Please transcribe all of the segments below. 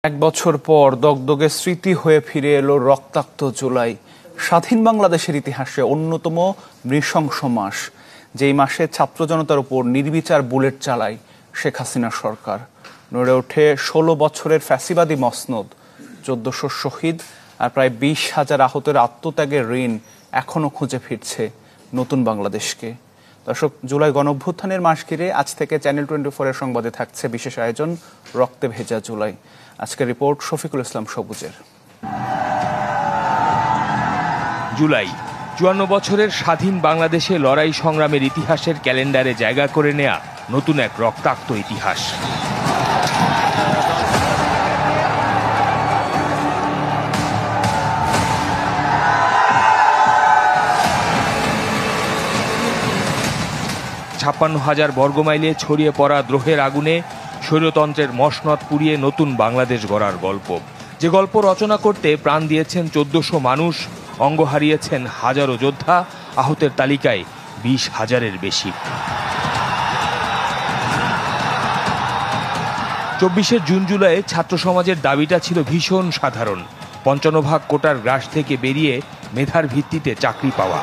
এক বছর পর দগদগে স্মৃতি হয়ে ফিরে এলো রক্তাক্ত জুলাই। স্বাধীন বাংলাদেশের ইতিহাসে অন্যতম নৃশংস মাস, যেই মাসে ছাত্র জনতার উপর নির্বিচার বুলেট চালায় শেখ হাসিনা সরকার। নড়ে ওঠে 16 বছরের ফ্যাসিবাদী মসনদ, 1400 শহীদ আর প্রায় 20,000 আহতের আত্মত্যাগের ঋণ এখনো খুঁজে ফিরছে নতুন বাংলাদেশকে। দর্শক, জুলাই গণঅভ্যুত্থানের মাস ঘিরে আজ থেকে চ্যানেল 24 এর সংবাদে থাকছে বিশেষ আয়োজন রক্তে ভেজা জুলাই। আজকের রিপোর্ট শফিকুল ইসলাম সবুজের। জুলাই 54 বছরের স্বাধীন বাংলাদেশে লড়াই সংগ্রামের ইতিহাসের ক্যালেন্ডারে জায়গা করে নেয়া নতুন এক রক্তাক্ত ইতিহাস। ছাপ্পান্ন হাজার বর্গমাইলে ছড়িয়ে পড়া দ্রোহের আগুনে স্বৈরতন্ত্রের মসনদ পুড়িয়ে নতুন বাংলাদেশ গড়ার গল্প, যে গল্প রচনা করতে প্রাণ দিয়েছেন 1400 মানুষ, অঙ্গ হারিয়েছেন হাজারো যোদ্ধা, আহতের তালিকায় 20,000-এর বেশি। 24শে জুন জুলাইয়ে ছাত্র সমাজের দাবিটা ছিল ভীষণ সাধারণ: 55 কোটার গ্রাস থেকে বেরিয়ে মেধার ভিত্তিতে চাকরি পাওয়া।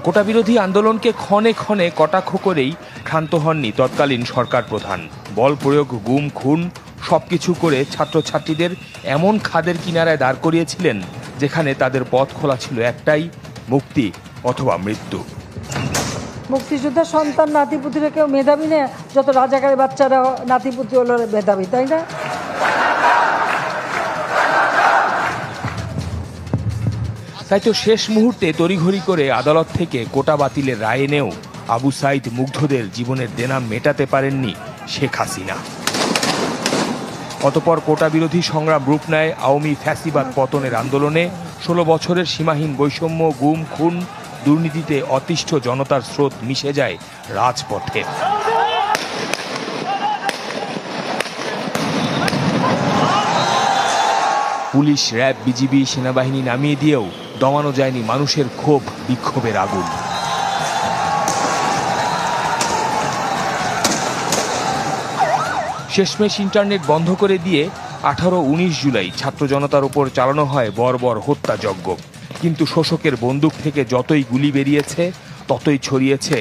কোটা বিরোধী আন্দোলনকে ক্ষণে ক্ষণে কটাক্ষ করেই ক্ষান্ত হননি তৎকালীন সরকার প্রধান। বল প্রয়োগ, গুম, খুন সবকিছু করে ছাত্রছাত্রীদের এমন খাদের কিনারায় দাঁড় করিয়েছিলেন যেখানে তাদের পথ খোলা ছিল একটাই: মুক্তি অথবা মৃত্যু। মুক্তিযোদ্ধার সন্তান নাতিপুতিরা কেউ মেধাবী না? যত রাজাকারের বাচ্চারা নাতিপুতি হলো মেধাবী, তাই না? তাই তো শেষ মুহূর্তে তড়িঘড়ি করে আদালত থেকে কোটা বাতিলের রায় এনেও আবু সাইদ মুগ্ধদের জীবনের দেনা মেটাতে পারেননি শেখ হাসিনা। অতপর কোটা বিরোধী সংগ্রাম রূপ নেয় আওয়ামী ফ্যাসিবাদ পতনের আন্দোলনে। 16 বছরের সীমাহীন বৈষম্য, গুম, খুন, দুর্নীতিতে অতিষ্ঠ জনতার স্রোত মিশে যায় রাজপথে। পুলিশ, র্যাব, বিজিবি, সেনাবাহিনী নামিয়ে দিয়েও দমানো যায়নি মানুষের ক্ষোভ, বিক্ষোভের আগুন। শেষমেশ ইন্টারনেট বন্ধ করে দিয়ে 18-19 জুলাই ছাত্র জনতার উপর চালানো হয় বর্বর হত্যাযজ্ঞ। কিন্তু শোষকের বন্দুক থেকে যতই গুলি বেরিয়েছে ততই ছড়িয়েছে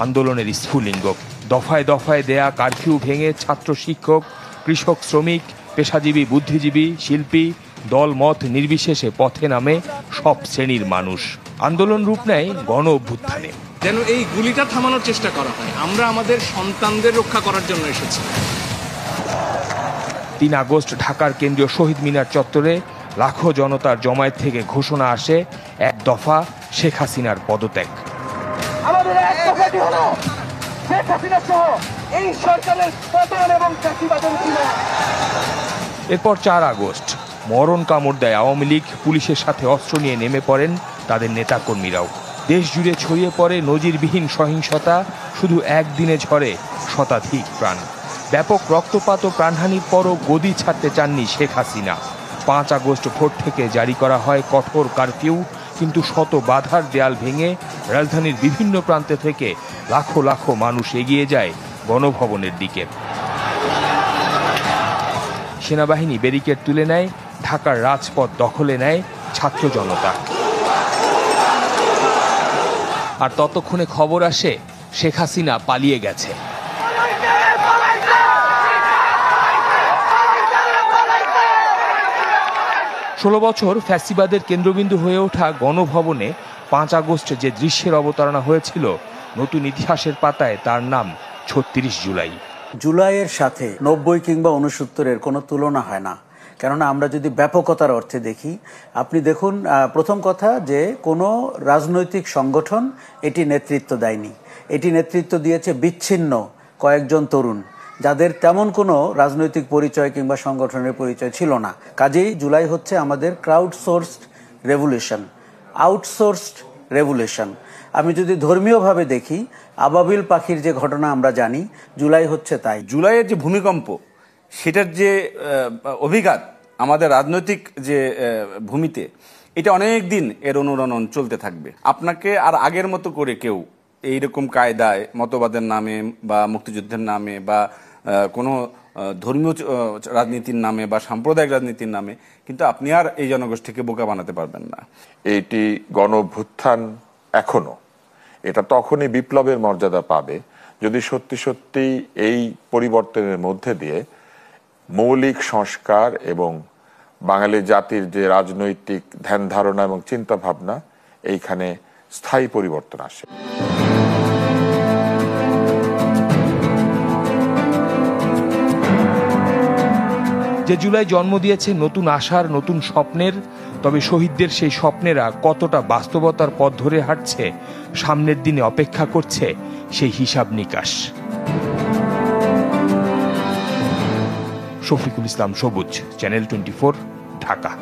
আন্দোলনের স্ফুলিঙ্গ। দফায় দফায় দেয়া কারফিউ ভেঙে ছাত্র, শিক্ষক, কৃষক, শ্রমিক, পেশাজীবী, বুদ্ধিজীবী, শিল্পী, দল মত নির্বিশেষে পথে নামে সব শ্রেণীর মানুষ। আন্দোলন রূপ নেয় গণ অভ্যুত্থানে। যেন এই গুলিটা থামানোর চেষ্টা করা হয়। আমরা আমাদের সন্তানদের রক্ষা করার জন্য এসেছি। 3 আগস্ট ঢাকার কেন্দ্রীয় শহীদ মিনার চত্বরে লাখো জনতার জমায়েত থেকে ঘোষণা আসে এক দফা শেখ হাসিনার পদত্যাগ। আমাদের এক দফাটি হলো শেখ হাসিনা সহ এই সরকারের পতন এবং ফ্যাসিবাদের বিনাশ। এরপর 4 আগস্ট মরণ কামড় দেয় আওয়ামী লীগ। পুলিশের সাথে অস্ত্র নিয়ে নেমে পড়েন তাদের নেতাকর্মীরাও। দেশ জুড়ে ছড়িয়ে পড়ে নজিরবিহীন সহিংসতা। শুধু একদিনে ঝরে শতাধিক প্রাণ। ব্যাপক রক্তপাত ও প্রাণহানির পরও গদি ছাড়তে চাননি শেখ হাসিনা। 5 আগস্ট ভোর থেকে জারি করা হয় কঠোর কারফিউ। কিন্তু শত বাধার দেয়াল ভেঙে রাজধানীর বিভিন্ন প্রান্ত থেকে লাখো লাখো মানুষ এগিয়ে যায় গণভবনের দিকে। সেনাবাহিনী ব্যারিকেড তুলে নেয়, ঢাকার রাজপথ দখলে নেয় ছাত্র জনতা। আর ততক্ষণে খবর আসে শেখ হাসিনা পালিয়ে গেছে। ষোলো বছর ফ্যাসিবাদের কেন্দ্রবিন্দু হয়ে ওঠা গণভবনে 5 আগস্ট যে দৃশ্যের অবতারণা হয়েছিল নতুন ইতিহাসের পাতায় তার নাম 36 জুলাই। জুলাইয়ের সাথে 90 কিংবা 69-এর কোনো তুলনা হয় না। কেননা আমরা যদি ব্যাপকতার অর্থে দেখি, আপনি দেখুন, প্রথম কথা যে কোনো রাজনৈতিক সংগঠন এটি নেতৃত্ব দেয়নি। এটি নেতৃত্ব দিয়েছে বিচ্ছিন্ন কয়েকজন তরুণ, যাদের তেমন কোনো রাজনৈতিক পরিচয় কিংবা সংগঠনের পরিচয় ছিল না। কাজেই জুলাই হচ্ছে আমাদের ক্রাউড সোর্সড রেভলিউশন, আউটসোর্সড রেভলিউশন। আমি যদি ধর্মীয়ভাবে দেখি, আবাবিল পাখির যে ঘটনা আমরা জানি, জুলাই হচ্ছে তাই। জুলাইয়ের যে ভূমিকম্প, সেটার যে অভিঘাত আমাদের রাজনৈতিক যে ভূমিতে, এটা অনেক দিন এর অনুরণন চলতে থাকবে। আপনাকে আর আগের মতো করে কেউ এইরকম কায়দায় মতবাদের নামে বা মুক্তিযুদ্ধের নামে বা কোনো ধর্মীয় রাজনীতির নামে বা সাম্প্রদায়িক রাজনীতির নামে কিন্তু আপনি আর এই জনগোষ্ঠীকে বোকা বানাতে পারবেন না। এইটি গণঅভ্যুত্থান এখনো, এটা তখনই বিপ্লবের মর্যাদা পাবে যদি সত্যি সত্যি এই পরিবর্তনের মধ্যে দিয়ে মৌলিক সংস্কার এবং বাঙালি জাতির যে রাজনৈতিক ধ্যান ধারণা এবং চিন্তা ভাবনা এইখানে স্থায়ী পরিবর্তন আসে। যে জুলাই জন্ম দিয়েছে নতুন আশার, নতুন স্বপ্নের, তবে শহীদদের সেই স্বপ্নেরা কতটা বাস্তবতার পথ ধরে হাঁটছে, সামনের দিনে অপেক্ষা করছে সেই হিসাব নিকাশ। শফিকুল ইসলাম সবুজ, চ্যানেল 24, ঢাকা।